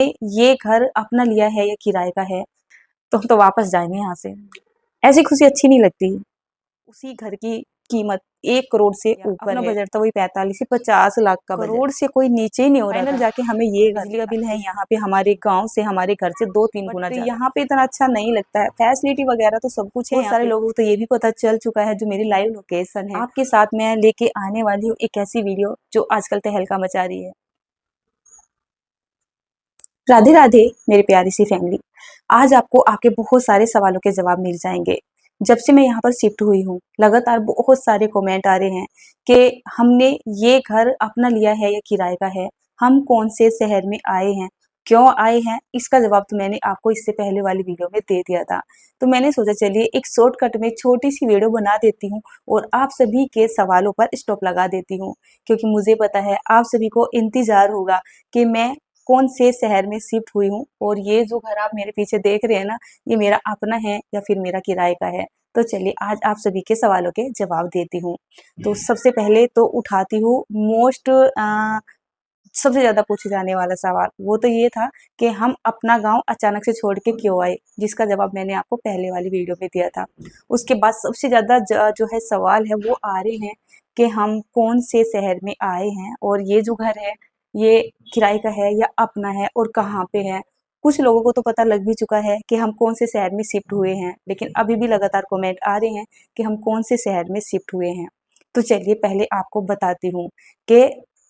ये घर अपना लिया है या किराए का है, तो हम तो वापस जाएंगे यहाँ से। ऐसी खुशी अच्छी नहीं लगती। उसी घर की कीमत 1 करोड़ से ऊपर है। अपना बजट तो वही 45 से 50 लाख का बजट। करोड़ से कोई नीचे ही नहीं हो रहा फाइनल जाके हमें ये बिजली का बिल है यहाँ पे हमारे गांव से, हमारे घर से 2-3 गुना ज्यादा। यहाँ पे इतना अच्छा नहीं लगता है। फैसिलिटी वगैरह तो सब कुछ है। बहुत सारे लोगों को तो ये भी पता चल चुका है जो मेरी लाइव लोकेशन है। आपके साथ मैं लेके आने वाली हूँ एक ऐसी वीडियो जो आजकल तहलका मचा रही है। राधे राधे मेरी प्यारी सी फैमिली। आज आपको आके बहुत सारे सवालों के जवाब मिल जाएंगे। जब से मैं यहाँ पर शिफ्ट हुई हूँ लगातार बहुत सारे कमेंट आ रहे हैं कि हमने ये घर अपना लिया है या किराए का है, हम कौन से शहर में आए हैं, क्यों आए हैं। इसका जवाब तो मैंने आपको इससे पहले वाली वीडियो में दे दिया था। तो मैंने सोचा चलिए एक शॉर्टकट में छोटी सी वीडियो बना देती हूँ और आप सभी के सवालों पर स्टॉप लगा देती हूँ, क्योंकि मुझे पता है आप सभी को इंतजार होगा कि मैं कौन से शहर में शिफ्ट हुई हूँ और ये जो घर आप मेरे पीछे देख रहे हैं ना, ये मेरा अपना है या फिर मेरा किराए का है। तो चलिए आज आप सभी के सवालों के जवाब देती हूँ। तो सबसे पहले तो उठाती हूँ सबसे ज्यादा पूछे जाने वाला सवाल। वो तो ये था कि हम अपना गांव अचानक से छोड़ के क्यों आए, जिसका जवाब मैंने आपको पहले वाली वीडियो में दिया था। उसके बाद सबसे ज्यादा जो है सवाल है वो आ रहे हैं कि हम कौन से शहर में आए हैं और ये जो घर है ये किराए का है या अपना है और कहाँ पे है। कुछ लोगों को तो पता लग भी चुका है कि हम कौन से शहर में शिफ्ट हुए हैं, लेकिन अभी भी लगातार कमेंट आ रहे हैं कि हम कौन से शहर में शिफ्ट हुए हैं। तो चलिए पहले आपको बताती हूँ कि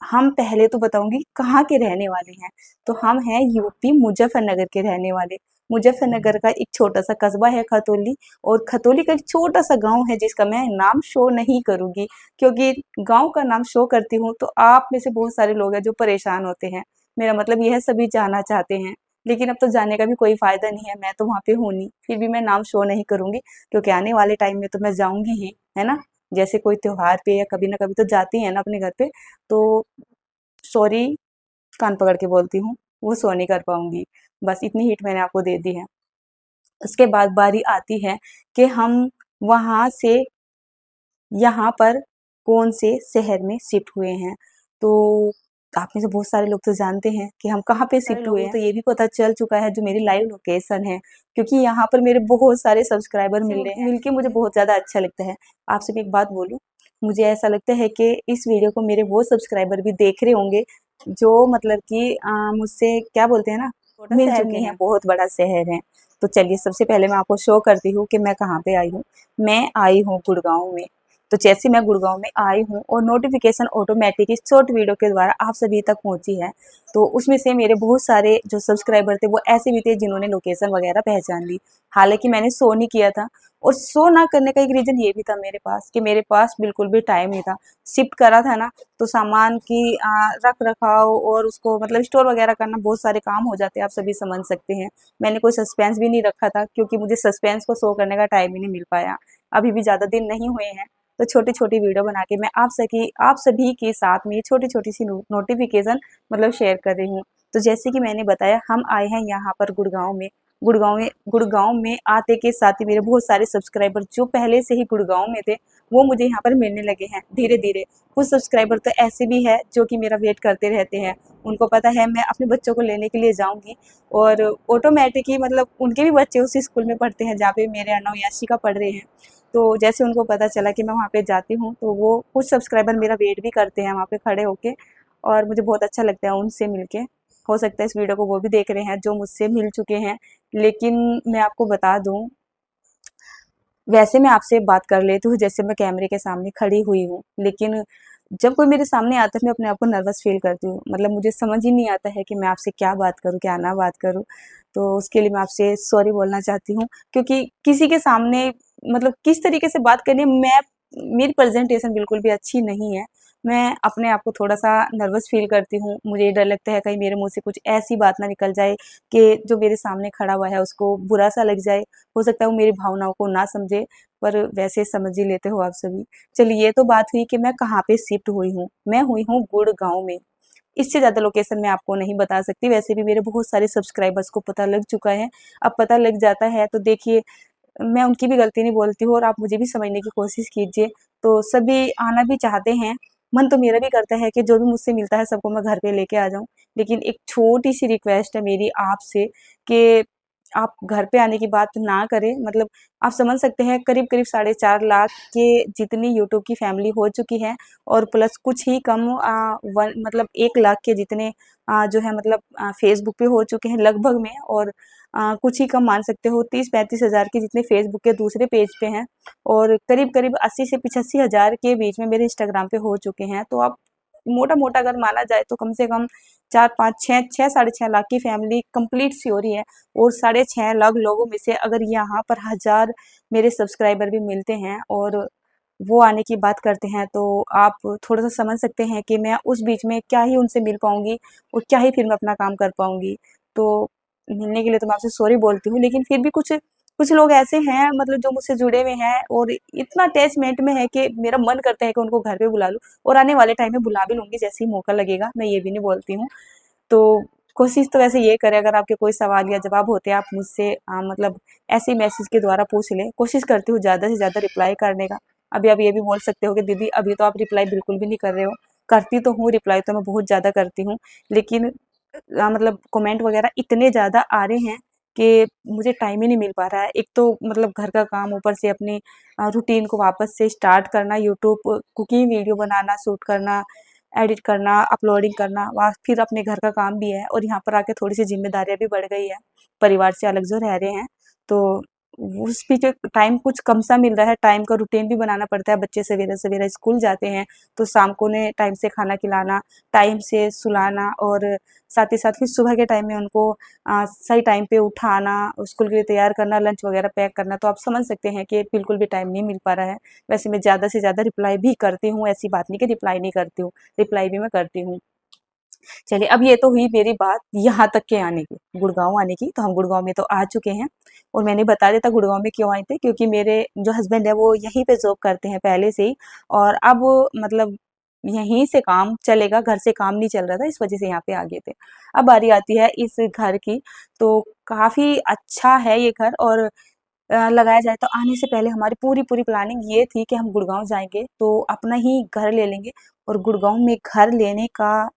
हम पहले तो बताऊंगी कहाँ के रहने वाले हैं। तो हम हैं यूपी मुजफ्फरनगर के रहने वाले। मुजफ्फरनगर का एक छोटा सा कस्बा है खतौली, और खतौली का एक छोटा सा गांव है जिसका मैं नाम शो नहीं करूंगी, क्योंकि गांव का नाम शो करती हूँ तो आप में से बहुत सारे लोग हैं जो परेशान होते हैं। मेरा मतलब यह है सभी जाना चाहते हैं, लेकिन अब तो जाने का भी कोई फायदा नहीं है, मैं तो वहां पे हूँ नहीं। फिर भी मैं नाम शो नहीं करूंगी क्योंकि आने वाले टाइम में तो मैं जाऊंगी ही, है ना। जैसे कोई त्योहार पे या कभी ना कभी तो जाती है ना अपने घर पे। तो सॉरी, कान पकड़ के बोलती हूँ, वो सो नहीं कर पाऊंगी। बस इतनी हिट मैंने आपको दे दी है। उसके बाद बारी आती है कि हम वहां से यहाँ पर कौन से शहर में शिफ्ट हुए हैं। तो आप में से बहुत सारे लोग तो जानते हैं कि हम कहाँ पे शिफ्ट हुए हैं। तो ये भी पता चल चुका है जो मेरी लाइव लोकेशन है, क्योंकि यहाँ पर मेरे बहुत सारे सब्सक्राइबर मिल रहे हैं। मिलके मुझे बहुत ज़्यादा अच्छा लगता है। आपसे भी एक बात बोलूँ, मुझे ऐसा लगता है कि इस वीडियो को मेरे वो सब्सक्राइबर भी देख रहे होंगे जो मतलब कि मुझसे क्या बोलते हैं ना, मिल चुके हैं। बहुत बड़ा शहर है। तो चलिए सबसे पहले मैं आपको शो करती हूँ कि मैं कहाँ पे आई हूँ। मैं आई हूँ गुड़गांव में। तो जैसे मैं गुड़गांव में आई हूँ और नोटिफिकेशन ऑटोमेटिक इस शॉर्ट वीडियो के द्वारा आप सभी तक पहुंची है, तो उसमें से मेरे बहुत सारे जो सब्सक्राइबर थे वो ऐसे भी थे जिन्होंने लोकेशन वगैरह पहचान ली। हालांकि मैंने शो नहीं किया था, और शो ना करने का एक रीजन ये भी था मेरे पास कि मेरे पास बिल्कुल भी टाइम नहीं था। शिफ्ट करा था ना, तो सामान की रख रखाव और उसको मतलब स्टोर वगैरह करना, बहुत सारे काम हो जाते हैं, आप सभी समझ सकते हैं। मैंने कोई सस्पेंस भी नहीं रखा था क्योंकि मुझे सस्पेंस को शो करने का टाइम ही नहीं मिल पाया। अभी भी ज़्यादा दिन नहीं हुए हैं, तो छोटी छोटी वीडियो बना के मैं आप सभी के साथ में छोटी छोटी सी नोटिफिकेशन मतलब शेयर कर रही हूँ। तो जैसे कि मैंने बताया हम आए हैं यहाँ पर गुड़गांव में। गुड़गांव में आते के साथ ही मेरे बहुत सारे सब्सक्राइबर जो पहले से ही गुड़गांव में थे वो मुझे यहाँ पर मिलने लगे हैं धीरे धीरे। कुछ सब्सक्राइबर तो ऐसे भी है जो कि मेरा वेट करते रहते हैं, उनको पता है मैं अपने बच्चों को लेने के लिए जाऊंगी, और ऑटोमेटिक ही मतलब उनके भी बच्चे उसी स्कूल में पढ़ते हैं जहाँ पे मेरे अनव याशिका पढ़ रहे हैं। तो जैसे उनको पता चला कि मैं वहाँ पे जाती हूँ तो वो कुछ सब्सक्राइबर मेरा वेट भी करते हैं वहाँ पे खड़े होके, और मुझे बहुत अच्छा लगता है उनसे मिलके। हो सकता है इस वीडियो को वो भी देख रहे हैं जो मुझसे मिल चुके हैं। लेकिन मैं आपको बता दूं, वैसे मैं आपसे बात कर लेती हूँ जैसे मैं कैमरे के सामने खड़ी हुई हूँ, लेकिन जब कोई मेरे सामने आता है मैं अपने आप को नर्वस फील करती हूँ। मतलब मुझे समझ ही नहीं आता है कि मैं आपसे क्या बात करूँ क्या ना बात करूँ। तो उसके लिए मैं आपसे सॉरी बोलना चाहती हूँ, क्योंकि किसी के सामने मतलब किस तरीके से बात करनी है, मेरी प्रेजेंटेशन बिल्कुल भी अच्छी नहीं है। मैं अपने आप को थोड़ा सा नर्वस फील करती हूँ। मुझे डर लगता है कहीं मेरे मुंह से कुछ ऐसी बात ना निकल जाए कि जो मेरे सामने खड़ा हुआ है उसको बुरा सा लग जाए। हो सकता है वो मेरी भावनाओं को ना समझे, पर वैसे समझ ही लेते हो आप सभी। चलिए ये तो बात हुई कि मैं कहाँ पे शिफ्ट हुई हूँ। मैं हुई हूँ गुड़गांव में। इससे ज़्यादा लोकेशन मैं आपको नहीं बता सकती। वैसे भी मेरे बहुत सारे सब्सक्राइबर्स को पता लग चुका है। अब पता लग जाता है तो देखिए मैं उनकी भी गलती नहीं बोलती हूँ और आप मुझे भी समझने की कोशिश कीजिए। तो सभी आना भी चाहते हैं, मन तो मेरा भी करता है कि जो भी मुझसे मिलता है सबको मैं घर पे लेके आ जाऊँ। लेकिन एक छोटी-सी रिक्वेस्ट है मेरी आपसे कि आप घर पे आने की बात ना करें। मतलब आप समझ सकते हैं करीब-करीब 4.5 लाख के जितनी यूट्यूब की फैमिली हो चुकी है और प्लस कुछ ही कम 1 मतलब 1 लाख के जितने जो है मतलब फेसबुक पे हो चुके हैं लगभग में, और कुछ ही कम मान सकते हो 30-35 हज़ार के जितने फेसबुक के दूसरे पेज पे हैं, और करीब-करीब 80 से 85 हज़ार के बीच में मेरे इंस्टाग्राम पे हो चुके हैं। तो आप मोटा-मोटा अगर माना जाए तो कम से कम 4, 5, 6 साढ़े 6 लाख की फैमिली कंप्लीट सी हो रही है, और 6.5 लाख लोगों में से अगर यहाँ पर 1000 मेरे सब्सक्राइबर भी मिलते हैं और वो आने की बात करते हैं, तो आप थोड़ा-सा समझ सकते हैं कि मैं उस बीच में क्या ही उनसे मिल पाऊँगी और क्या ही फिर मैं अपना काम कर पाऊँगी। तो मिलने के लिए तो मैं आपसे सॉरी बोलती हूँ, लेकिन फिर भी कुछ कुछ लोग ऐसे हैं मतलब जो मुझसे जुड़े हुए हैं और इतना अटैचमेंट में है कि मेरा मन करता है कि उनको घर पे बुला लूँ, और आने वाले टाइम में बुला भी लूँगी जैसे ही मौका लगेगा, मैं ये भी नहीं बोलती हूँ। तो कोशिश तो वैसे ये करें, अगर आपके कोई सवाल या जवाब होते हैं आप मुझसे मतलब ऐसे ही मैसेज के द्वारा पूछ लें। कोशिश करती हूँ ज़्यादा से ज़्यादा रिप्लाई करने का। अभी आप ये भी बोल सकते हो कि दीदी अभी तो आप रिप्लाई बिल्कुल भी नहीं कर रहे हो। करती तो हूँ, रिप्लाई तो मैं बहुत ज़्यादा करती हूँ, लेकिन मतलब कमेंट वगैरह इतने ज़्यादा आ रहे हैं कि मुझे टाइम ही नहीं मिल पा रहा है। एक तो मतलब घर का काम, ऊपर से अपनी रूटीन को वापस से स्टार्ट करना, यूट्यूब कुकिंग वीडियो बनाना, शूट करना, एडिट करना, अपलोडिंग करना, वहाँ फिर अपने घर का काम भी है, और यहाँ पर आके थोड़ी-सी ज़िम्मेदारियाँ भी बढ़ गई है, परिवार से अलग जो रह रहे हैं। तो उस पीछे टाइम कुछ कम सा मिल रहा है, टाइम का रूटीन भी बनाना पड़ता है। बच्चे सवेरे-सवेरे स्कूल जाते हैं, तो शाम को उन्हें टाइम से खाना खिलाना, टाइम से सुलाना, और साथ ही साथ फिर सुबह के टाइम में उनको सही टाइम पे उठाना, स्कूल के लिए तैयार करना, लंच वगैरह पैक करना। तो आप समझ सकते हैं कि बिल्कुल भी टाइम नहीं मिल पा रहा है। वैसे मैं ज़्यादा से ज़्यादा रिप्लाई भी करती हूँ, ऐसी बात नहीं कि रिप्लाई नहीं करती हूँ, रिप्लाई भी मैं करती हूँ। चलिए, अब ये तो हुई मेरी बात यहाँ तक के आने की, गुड़गाँव आने की। तो हम गुड़गाँव में तो आ चुके हैं, और मैंने बता दिया था गुड़गाँव में क्यों आए थे, क्योंकि मेरे जो हस्बैंड है वो यहीं पे जॉब करते हैं पहले से ही, और अब मतलब यहीं से काम चलेगा, घर से काम नहीं चल रहा था, इस वजह से यहाँ पे आ गए थे। अब बारी आती है इस घर की, तो काफ़ी अच्छा है ये घर, और लगाया जाए तो आने से पहले हमारी पूरी प्लानिंग ये थी कि हम गुड़गाँव जाएँगे तो अपना ही घर ले लेंगे, और गुड़गाँव में घर लेने का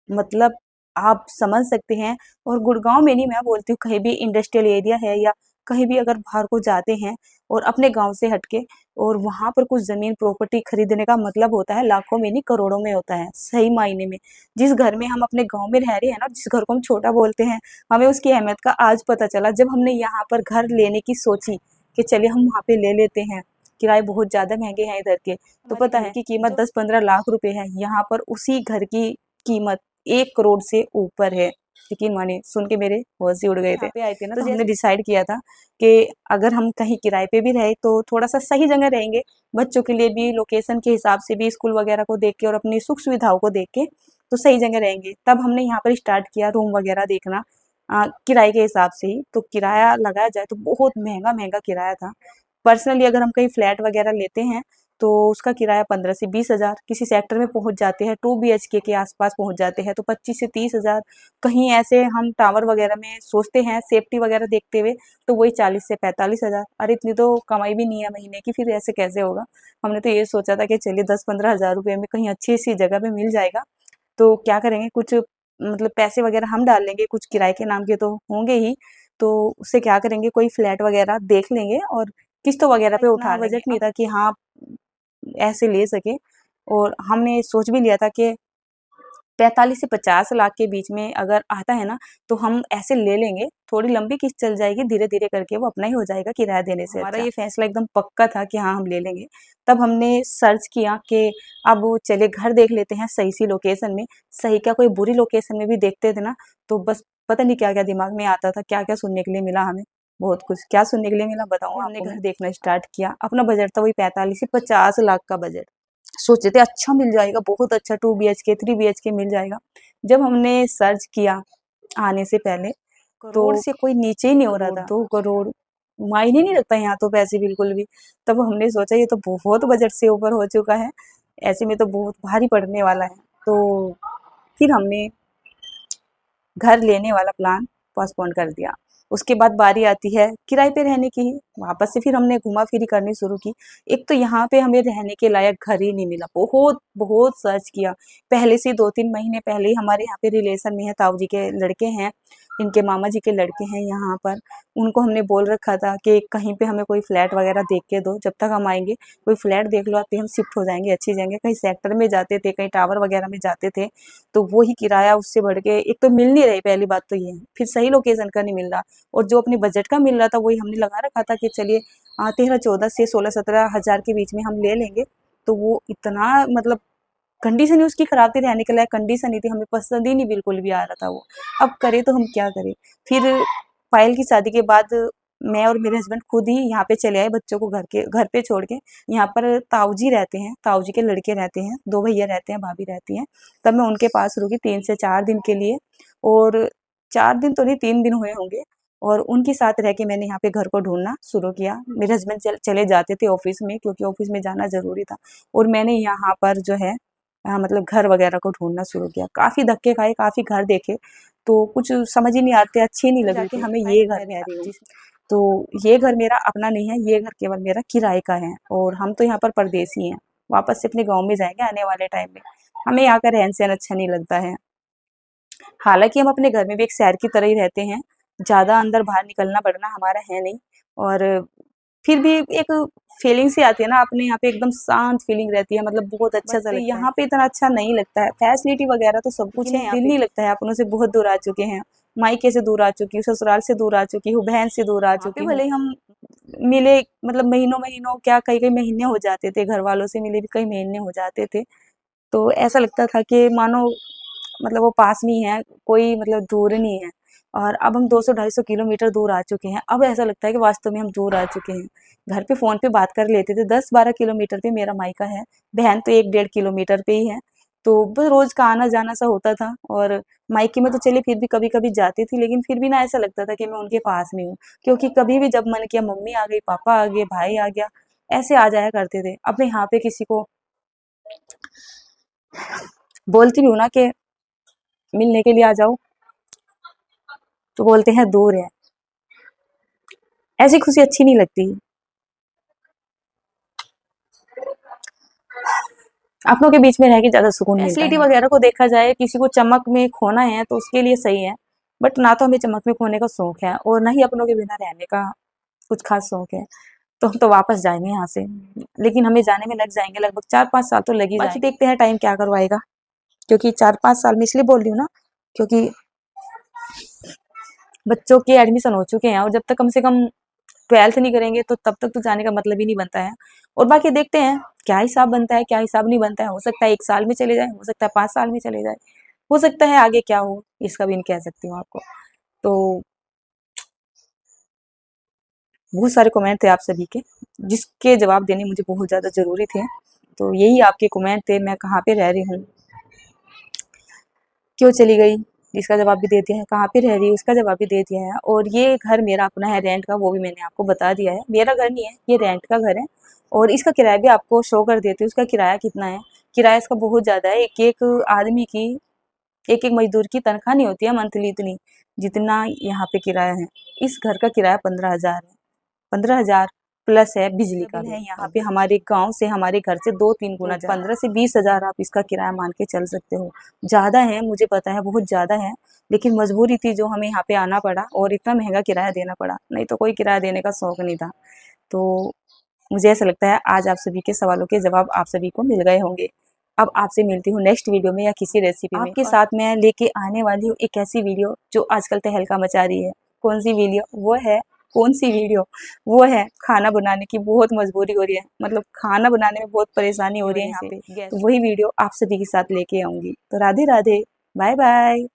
मतलब आप समझ सकते हैं। और गुड़गाँव में नहीं, मैं बोलती हूँ कहीं भी इंडस्ट्रियल एरिया है या कहीं भी अगर बाहर को जाते हैं और अपने गाँव से हटके और वहाँ पर कुछ ज़मीन प्रॉपर्टी खरीदने का मतलब होता है लाखों में नहीं करोड़ों में होता है, सही मायने में। जिस घर में हम अपने गाँव में रह रहे हैं ना, जिस घर को हम छोटा बोलते हैं, हमें उसकी अहमियत का आज पता चला जब हमने यहाँ पर घर लेने की सोची कि चलिए हम वहाँ पे ले लेते हैं। किराए बहुत ज़्यादा महँगे हैं इधर के, तो पता है कि कीमत 10-15 लाख रुपए है, यहाँ पर उसी घर की कीमत 1 करोड़ से ऊपर है। यकीन मानिए, सुन के मेरे होश ही उड़ गए थे। यहाँ पे आए थे ना, तो हमने डिसाइड किया था कि अगर हम कहीं किराए पे भी रहे तो थोड़ा-सा सही जगह रहेंगे, बच्चों के लिए भी लोकेशन के हिसाब से भी, स्कूल वगैरह को देख के और अपनी सुख-सुविधाओं को देख के, तो सही जगह रहेंगे। तब हमने यहाँ पर स्टार्ट किया रूम वगैरह देखना किराए के हिसाब से ही। तो किराया लगाया जाए तो बहुत महँगा-महँगा किराया था। पर्सनली अगर हम कहीं फ्लैट वगैरह लेते हैं तो उसका किराया 15 से 20 हज़ार, किसी सेक्टर में पहुंच जाते हैं 2 बीएचके के आसपास पहुंच जाते हैं तो 25 से 30 हज़ार। कहीं ऐसे हम टावर वगैरह में सोचते हैं सेफ्टी वगैरह देखते हुए तो वही 40 से 45 हज़ार। अरे इतनी तो कमाई भी नहीं है महीने की, फिर ऐसे कैसे होगा। हमने तो ये सोचा था कि चलिए 10-15 हज़ार रुपये में कहीं अच्छी सी जगह पे मिल जाएगा, तो क्या करेंगे, कुछ मतलब पैसे वगैरह हम डाल लेंगे, कुछ किराए के नाम के तो होंगे ही, तो उससे क्या करेंगे, कोई फ्लैट वगैरह देख लेंगे और किस्तों वगैरह पे उठा लेंगे। बजट नहीं था कि हाँ ऐसे ले सके, और हमने सोच भी लिया था कि 45 से 50 लाख के बीच में अगर आता है ना तो हम ऐसे ले लेंगे, थोड़ी लंबी किस्त चल जाएगी, धीरे-धीरे करके वो अपना ही हो जाएगा किराया देने से। हमारा ये फैसला एकदम पक्का था कि हाँ, हम ले लेंगे। तब हमने सर्च किया कि अब चलिए घर देख लेते हैं सही सी लोकेशन में, सही क्या कोई बुरी लोकेशन में भी देखते थे ना, तो बस पता नहीं क्या-क्या दिमाग में आता था, क्या-क्या सुनने के लिए मिला हमें, बहुत कुछ। क्या सुनने के लिए मिला बताऊँ आपको? हमने घर देखना स्टार्ट किया, अपना बजट था वही 45 से 50 लाख का बजट। सोचे थे अच्छा मिल जाएगा, बहुत अच्छा 2 बीएचके 3 बीएचके मिल जाएगा। जब हमने सर्च किया आने से पहले तो करोड़ से कोई नीचे ही नहीं हो रहा था। 2 करोड़ मायने नहीं रखता यहाँ तो पैसे बिल्कुल भी। तब हमने सोचा ये तो बहुत बजट से ऊपर हो चुका है, ऐसे में तो बहुत भारी पड़ने वाला है। तो फिर हमने घर लेने वाला प्लान पोस्टपोन कर दिया। उसके बाद बारी आती है किराए पे रहने की ही। वापस से फिर हमने घूमा फिरी करनी शुरू की। एक तो यहाँ पे हमें रहने के लायक घर ही नहीं मिला, बहुत बहुत सर्च किया। पहले से 2-3 महीने पहले ही हमारे यहाँ पे रिलेशन में है, ताऊ जी के लड़के हैं, इनके मामा जी के लड़के हैं यहाँ पर। उनको हमने बोल रखा था कि कहीं पे हमें कोई फ्लैट वगैरह देख के दो, जब तक हम आएंगे कोई फ्लैट देख लो, आते हम शिफ्ट हो जाएंगे अच्छी जगह। कहीं सेक्टर में जाते थे, कहीं टावर वगैरह में जाते थे, तो वो ही किराया उससे बढ़ के एक तो मिल नहीं रही, पहली बात तो ये है, फिर सही लोकेशन का नहीं मिल रहा, और जो अपने बजट का मिल रहा था वही हमने लगा रखा था कि चलिए 13-14 से 16-17 हज़ार के बीच में हम ले लेंगे। तो वो इतना मतलब कंडीशन ही उसकी खराब थी, रहने के लायक कंडीशन ही थी, हमें पसंद ही नहीं बिल्कुल भी आ रहा था वो। अब करे तो हम क्या करें? फिर पायल की शादी के बाद मैं और मेरे हस्बैंड खुद ही यहाँ पे चले आए, बच्चों को घर पे छोड़ के। यहाँ पर ताऊ जी रहते हैं, ताऊ जी के लड़के रहते हैं, 2 भैया रहते हैं, भाभी रहती हैं। तब मैं उनके पास रुकी 3 से 4 दिन के लिए, और 4 दिन तो नहीं, 3 दिन हुए होंगे, और उनके साथ रह के मैंने यहाँ पे घर को ढूँढना शुरू किया। मेरे हस्बैंड चले जाते थे ऑफ़िस में, क्योंकि ऑफ़िस में जाना ज़रूरी था, और मैंने यहाँ पर जो है मतलब घर वगैरह को ढूँढना शुरू किया। काफ़ी धक्के खाए, काफ़ी घर देखे, तो कुछ समझ ही नहीं आते, अच्छे नहीं लग रहे थे। हमें ये घर रह रही हूँ, तो ये घर मेरा अपना नहीं है, ये घर केवल मेरा किराए का है, और हम तो यहाँ पर परदेसी हैं। वापस से अपने गाँव में जाएँगे आने वाले टाइम में। हमें यहाँ का रहन-सहन अच्छा नहीं लगता है। हालाँकि हम अपने घर में भी एक शहर की तरह ही रहते हैं, ज़्यादा अंदर-बाहर निकलना-बढ़ना हमारा है नहीं, और फिर भी एक फीलिंग सी आती है ना, अपने यहाँ पे एकदम शांत फीलिंग रहती है, मतलब बहुत अच्छा सा लगता है। यहाँ पे इतना अच्छा नहीं लगता है, फैसिलिटी वगैरह तो सब कुछ है यहाँ पे, दिल नहीं लगता है, अपनों से बहुत दूर आ चुके हैं, मायके से दूर आ चुकी हूँ, ससुराल से दूर आ चुकी हूँ, बहन से दूर आ चुकी हूँ। भले ही हम मिले मतलब महीनों-महीनों क्या कई-कई महीने हो जाते थे, घर वालों से मिले भी कई महीने हो जाते थे, तो ऐसा लगता था कि मानो मतलब वो पास में ही है, कोई मतलब दूर नहीं है। और अब हम 200-250 किलोमीटर दूर आ चुके हैं। अब ऐसा लगता है कि वास्तव में हम दूर आ चुके हैं। घर पे फ़ोन पे बात कर लेते थे, 10-12 किलोमीटर पे मेरा मायका है, बहन तो 1 डेढ़ किलोमीटर पे ही है। तो बस रोज़ का आना-जाना सा होता था, और मायके में तो चलिए फिर भी कभी-कभी जाती थी, लेकिन फिर भी ना ऐसा लगता था कि मैं उनके पास में हूँ। क्योंकि कभी भी जब मन किया मम्मी आ गई, पापा आ गए, भाई आ गया, ऐसे आ जाया करते थे। अब मैं यहाँ पे किसी को बोलती भी हूँ ना कि मिलने के लिए आ जाओ, तो बोलते हैं दूर है। ऐसी खुशी अच्छी नहीं लगती। अपनों के बीच में रह के ज़्यादा सुकून मिलता है। फैसिलिटी वगैरह को देखा जाए, किसी को चमक में खोना है तो उसके लिए सही है, बट ना तो हमें चमक में खोने का शौक है, और ना ही अपनों के बिना रहने का कुछ खास शौक है। तो हम तो वापस जाएँगे यहाँ से, लेकिन हमें जाने में लग जाएँगे लगभग 4-5 साल तो लग ही जाएँगे। बाकी देखते हैं टाइम क्या करवाएगा, क्योंकि 4-5 साल मैं इसलिए बोल रही हूँ ना, क्योंकि बच्चों के एडमिशन हो चुके हैं, और जब तक कम से कम 12th नहीं करेंगे तो तब तक तो जाने का मतलब ही नहीं बनता है। और बाकी देखते हैं क्या हिसाब बनता है, क्या हिसाब नहीं बनता है। हो सकता है 1 साल में चले जाए, हो सकता है 5 साल में चले जाए, हो सकता है आगे क्या हो, इसका भी नहीं कह सकती हूँ आपको। तो बहुत सारे कमेंट थे आप सभी के, जिसके जवाब देने मुझे बहुत ज़्यादा ज़रूरी थे। तो यही आपके कमेंट थे, मैं कहाँ पे रह रही हूँ, क्यों चली गई, इसका जवाब भी दे दिया है, कहाँ पे रह रही है उसका जवाब भी दे दिया है, और ये घर मेरा अपना है रेंट का, वो भी मैंने आपको बता दिया है। मेरा घर नहीं है, ये रेंट का घर है, और इसका किराया भी आपको शो कर देती हूँ, उसका किराया कितना है। किराया इसका बहुत ज़्यादा है, एक-एक आदमी की, एक-एक मज़दूर की तनख्वाह नहीं होती है मंथली इतनी, जितना यहाँ पे किराया है। इस घर का किराया 15,000 है। 15,000 प्लस है बिजली का बिल है यहाँ पे, हमारे गाँव से, हमारे घर से 2-3 गुना, 15 से 20,000 आप इसका किराया मान के चल सकते हो। ज़्यादा है, मुझे पता है बहुत ज़्यादा है, लेकिन मजबूरी थी जो हमें यहाँ पे आना पड़ा, और इतना महंगा किराया देना पड़ा, नहीं तो कोई किराया देने का शौक नहीं था। तो मुझे ऐसा लगता है आज आप सभी के सवालों के जवाब आप सभी को मिल गए होंगे। अब आपसे मिलती हूँ नेक्स्ट वीडियो में या किसी रेसिपी में। आपके साथ मैं लेके आने वाली हूँ एक ऐसी वीडियो जो आजकल तहलका मचा रही है। कौन सी वीडियो? वो है, कौन सी वीडियो? वो है खाना बनाने की बहुत मजबूरी हो रही है, मतलब खाना बनाने में बहुत परेशानी हो रही है यहाँ पे, तो वही वीडियो आप सभी के साथ लेके आऊंगी। तो राधे राधे, बाय बाय।